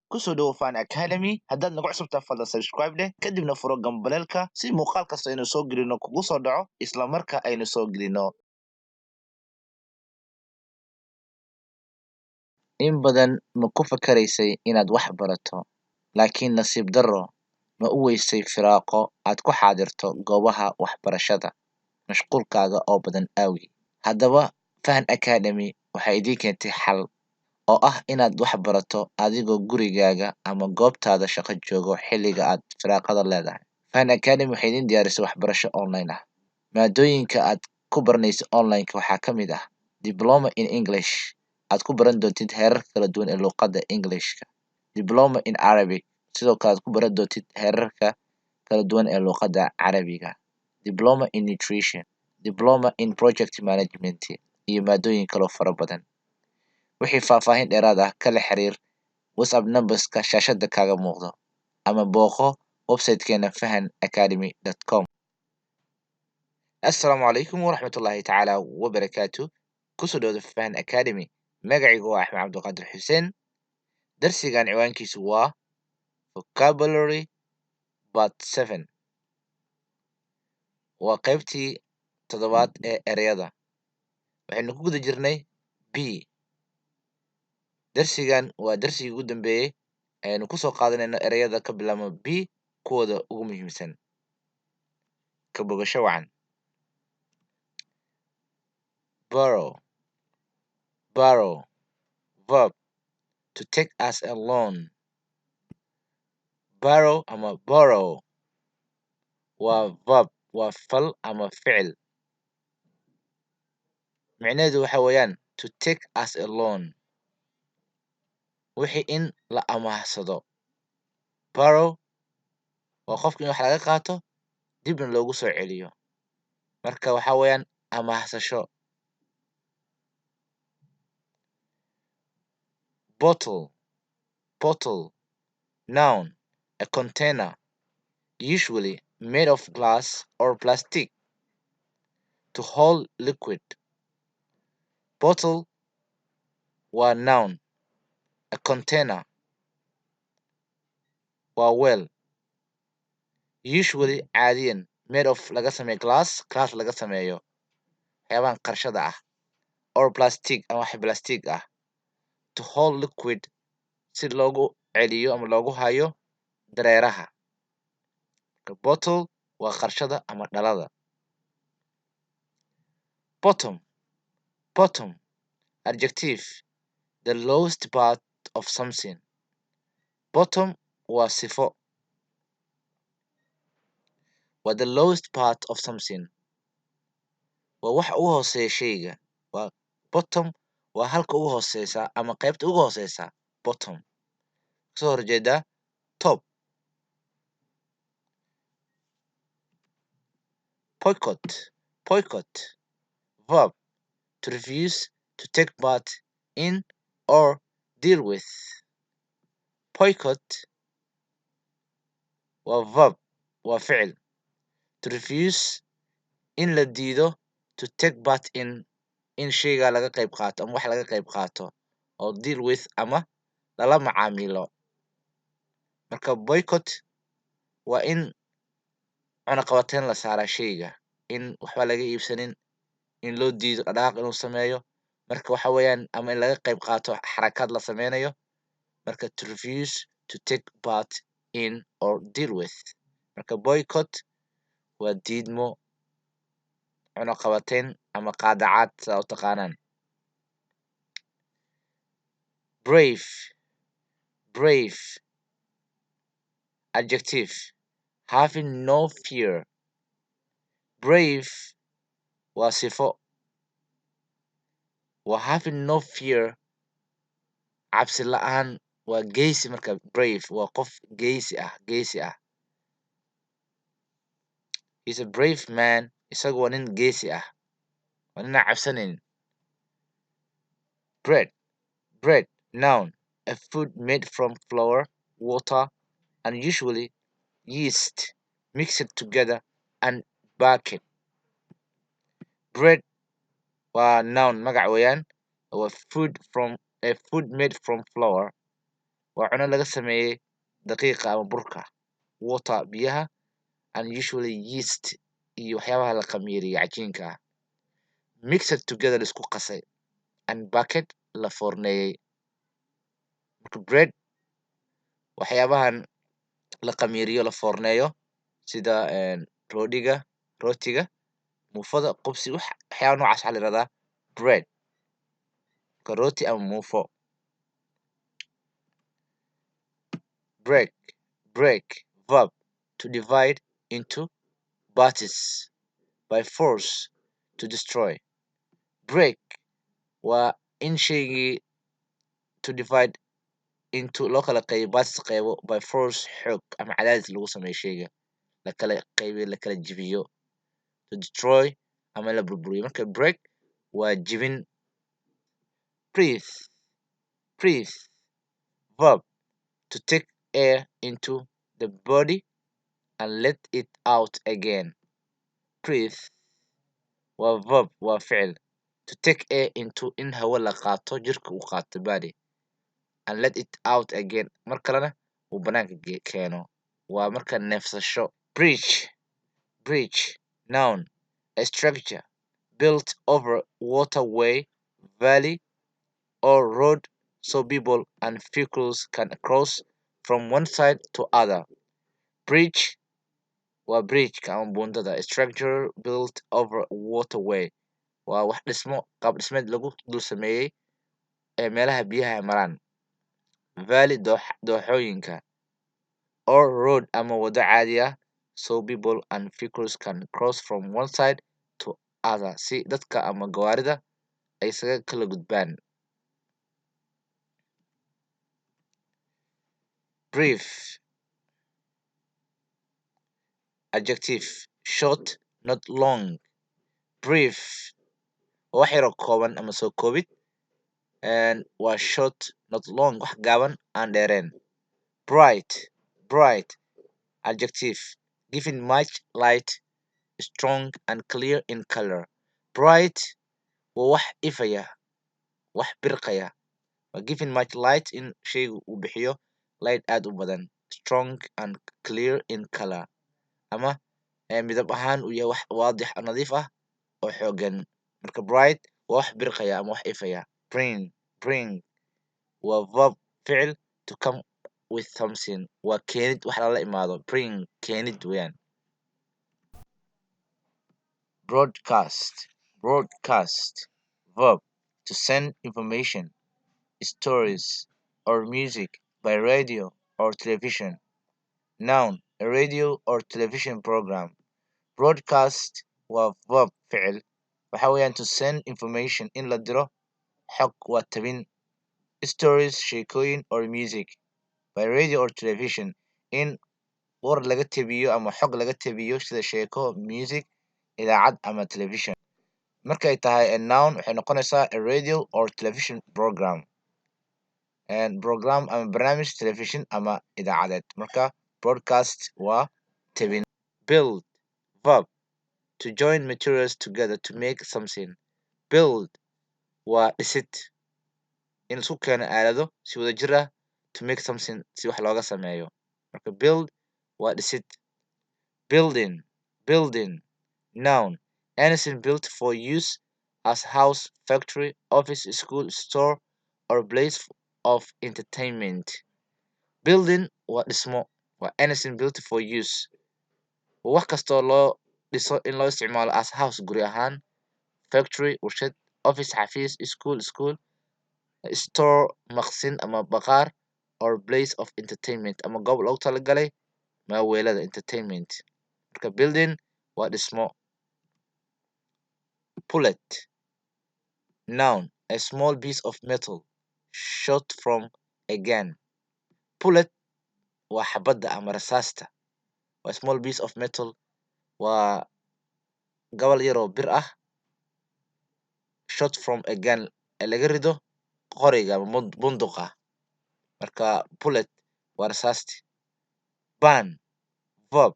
kusoo dhawo Fan Academy. Haddaad nagu cusubtaa fadlan subscribe leh kadibna furo gambaleelka si muuqaal kasta aynu soo gelino kugu soo dhaco isla marka aynu soo gelino. In badan ma ku fakaraysay inaad wax barato, laakiin nasiib darro ma u weysay firaaqo aad ku xaadirto goobaha waxbarashada mashquulkaaga oo badan awgii. Haddaba Fan Academy waxay idiin keentay xal, oo ah inaad wax barato adigoo gurigaaga ama goobtaada shaqo joogo xilliga aad firaaqada leedahay. Fan Academy waxay idiin diyaarisay waxbarasho online ah. Maadooyinka aad ku baranayso online-ka waxaa ka mid ah Diploma in English, aad ku baran doontid heerarka kala duwan ee luqadda Englishka. Diploma in Arabic, sidoo kale aad ku baran doontid heerarka kala duwan ee luqadda Carabiga. Diploma in Nutrition, Diploma in Project Management, iyo maadooyin kaloo fara badan. Wixii faahfaahin dheeraad ah kala xiriir WhatsApp numberska shaashada kaaga muuqdo ama booqo website-keena fahanacademy.com. Assalaamu calaykum waraxmatullaahi tacaala wabarakaatu. Kusoo dhawaada Fahan Academy. Magacaygu waa Axmed Cabdiqaadir Xuseen. Darsigan ciwaankiisu waa Vocabulary Part 7. Waa qaybtii 7aad ee ereyada. Waxaynu ku guda jirnay B. Darsigan waa darsigii ugu dambeeyay ayaynu ku soo qaadanayno ereyada ka bilaabma B kuwooda ugu muhiimsan. Ka bogasho wacan. Borrow, borrow, verb, to take as a loan. Borrow ama borrow waa verb, waa fal ama ficil. Micnaheedu waxa weeyaan to take as a loan, wixii in la amaahsado. Borrow waa qofka in wax laga qaato dibna loogu soo celiyo, marka waxa weeyaan amaahsasho. Bottle, bottle, noun, a container, usually made of glass or plastic, to hold liquid. Bottle waa noun, a container waa weel, usually caadiyan made of laga sameeyo glass laga sameeyo waxyaabahan qarshada ah, or plastic ama wax plastic ah, to hold liquid si loogu celiyo ama loogu hayo dareeraha. Bottle waa qarshada ama dhalada. Bottom, bottom, adjective, the lowest part of something. Bottom waa sifo, waa the lowest part of something, waa waxa ugu hooseeya shayga. Waa bottom waa halka ugu hooseysa ama qaybta ugu hooseysa. Bottom kasoo horjeeda top. Boycott, boycott, verb, to refuse to take part in or deal with. Boycott waa verb, waa ficil. To refuse in la diido, to take part in shayga laga qayb qaato ama wax laga qayb qaato, or deal with ama lala macaamilo. Marka boycott waa in cunaqabateyn la saaraa shayga, in waxba laga iibsanin, in loo diido dhaqaaq inuu sameeyo. Marka waxa weeyaan ama in laga qayb qaato xarakaad la sameynayo. Marka to refuse to take part in or deal with. Marka boycott waa diidmo, cunaqabateyn ama qaadacaad sidaa u taqaanaan. Brave, brave, adjective, having no fear. Brave waa sifo, waa having no fear, cabsi la'aan. Waa geesi. Marka brave waa qof geesi ah, geesi ah. He's a brave man. Isagu waa nin geesi ah, waa nin aan cabsanayn. Bread, bread, noun, a food made from flour, water, and usually yeast mixed together and baked. Bread waa noun, magac weeyaan. Waa food made from flour, waa cuno laga sameeyey daqiiqa ama burka, water biyaha, and usually yeast iyo waxyaabaha la khamiiriyey cajiinka ah. Mixed together isku qasay, and bucket la foorneeyey. Marka bread waxyaabahan la khamiiriyo la foorneeyo sida roodhiga, rootiga, muufada, qubsi, waxyaaba noocaas waxaa la yihahdaa bread. Marka rooti ama muufo. Break, break, verb, to divide into parties by force, to destroy. Break waa in shaygii to divide into loo kala qaybiyo parties qaybo by force xoog ama cadaadis lagu sameeyo shayga, la kala qaybiyo, la kala jibiyo. To destroy ama la burburiyo. Marka break waa jibin. Breathe, breathe, verb, to take air into the body and let it out again. Breathe waa verb, waa ficil. To take air into in hawo la qaato, jirka uu qaato body, and let it out again, mar kalena uu banaanka keeno, waa marka neefsasho. Bridge, bridge, noun, a structure built over waterway, valley, or road so people and vehicles can cross from one side to other. Bridge waa bridge-ka ama buundada. A structure built over waterway waa wax dhismo, qaab dhismeed lagu dul sameeyey ee meelaha biyaha maraan. Valley dooxooyinka, or road ama wado caadi ah, so people and vehicles can cross from one side to other, si dadka ama gawaarida ay isaga kala gudbaan. Brief, adjective, short, not long. Brief waa wax yaroo kooban ama soo koobid, waa short, not long, wax gaaban aan dheereen. Bright, bright, adjective, giving much light, strong and clear in color. Bright waa wax ifaya, wax birqaya. Giving much light in shaygu uu bixiyo light aad u badan. Strong and clear in color, ama midab ahaan uu yahay wax waadix nadiif ah oo xoogan. Marka bright waa wax birqaya ama wax ifaya. Bring, bring waa verb, ficil, to come with something, waa keenid wax lala imaado. Bring, keenid weeyaan. Broadcast, broadcast, verb, to send information, stories, or music by radio or television. Noun, a radio or television program. Broadcast waa verb, ficil, waxa weeyaan to send information, in la diro xog, waa tabin. Stories, sheekooyin, or music by radio or television, in war laga tabiyo ama xog laga tabiyo sida sheeko, music, idaacad ama television. Markay tahay a noun waxay noqonaysaa a radio or television program, program ama barnaamij television ama idaacadeed. Marka broadcast waa tabin. Build, verb, to join materials together to make something. Build waa dhisid, in isku keeno aalado si wada jir ah, to make something si wax looga sameeyo. Marka build waa dhisid. Building, building, noun, anything built for use as house, factory, office, school, store, or place of entertainment. Building waa dhismo, waa anything built for use, wax kastoo loo dhiso in loo isticmaalo as house, guri ahaan, factory, warshad, office, xafiis, school, store, maqsin ama baqaar, or place of entertainment ama goob loogu talagalay maaweelada entertainment. Marka building waa dhismo. Pullet, noun, a small piece of metal shot from a gun. Pullet waa xabadda ama rasaasta, waa small piece of metal, waa gobol yaroo bir ah, shot from a gun ee laga rido qoriga ama bunduqa. Marka pullet waa rasaasti. Burn, verb,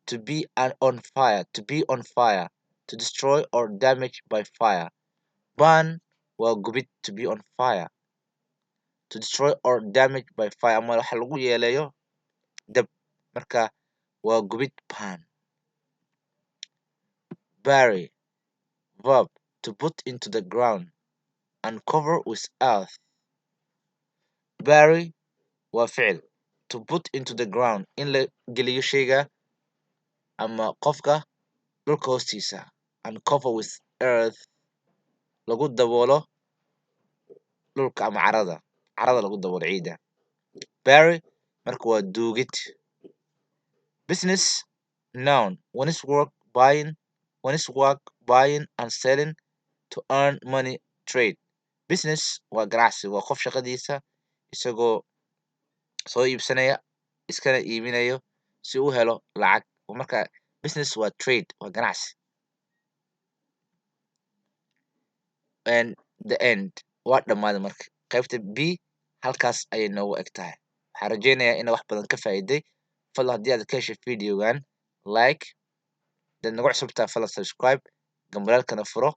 to be on fire, to be on fire, to destroy or damage by fire. Burn waa gubid, to be on fire. to destroy or damage by fire ama waxa lagu yeeleeyo dab marka waa gubid pan. Bury verb to put into the ground and cover with earth. Bury waa ficil to put into the ground in la geliyo shayga ama qofka dhulka hoostiisa and cover with earth lagu daboolo dhulka ama carada lagu daboolo ciidda. Bury marka waa duugid. Business noun one is work buying and selling to earn money trade. Business waa ganacsi waa qof shaqadiisa isagoo soo iibsanaya iskana iibinayo si uu helo lacag marka business waa trade waa ganacsi. And the end waa dhammaaday marka qaybta b halkaas ayay noogu eg tahay. Waxaan rajeynayaa inaad wax badan ka faa'iiday. Fadlan haddii aad ka heshay videogan like dad nagu cusubtaa fadlan subscribe gambalaalkana furo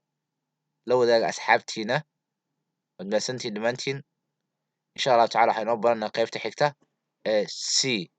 la wadaaga asxaabtiina waad mahadsantihiin dhammaantiin insha allahu tacala waxaa inoo baranaa qaybta xigta ee c